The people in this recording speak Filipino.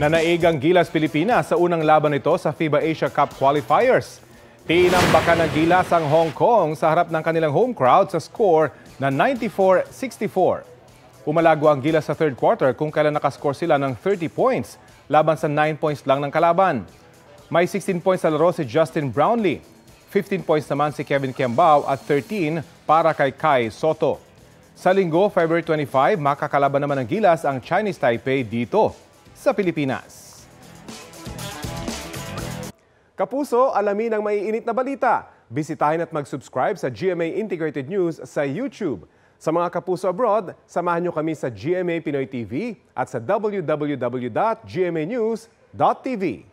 Nanaig ang Gilas Pilipinas sa unang laban nito sa FIBA Asia Cup qualifiers. Tinambakan ng Gilas ang Hong Kong sa harap ng kanilang home crowd sa score na 94-64. Umalago ang Gilas sa third quarter kung kailan nakascore sila ng 30 points laban sa 9 points lang ng kalaban. May 16 points sa laro si Justin Brownlee, 15 points naman si Kevin Kiambao at 13 para kay Kai Soto. Sa linggo, February 25, makakalaban naman ng Gilas ang Chinese Taipei dito sa Pilipinas. Kapuso, alamin ang maiinit na balita. Bisitahin at mag-subscribe sa GMA Integrated News sa YouTube. Sa mga kapuso abroad, samahan niyo kami sa GMA Pinoy TV at sa www.gmanews.tv.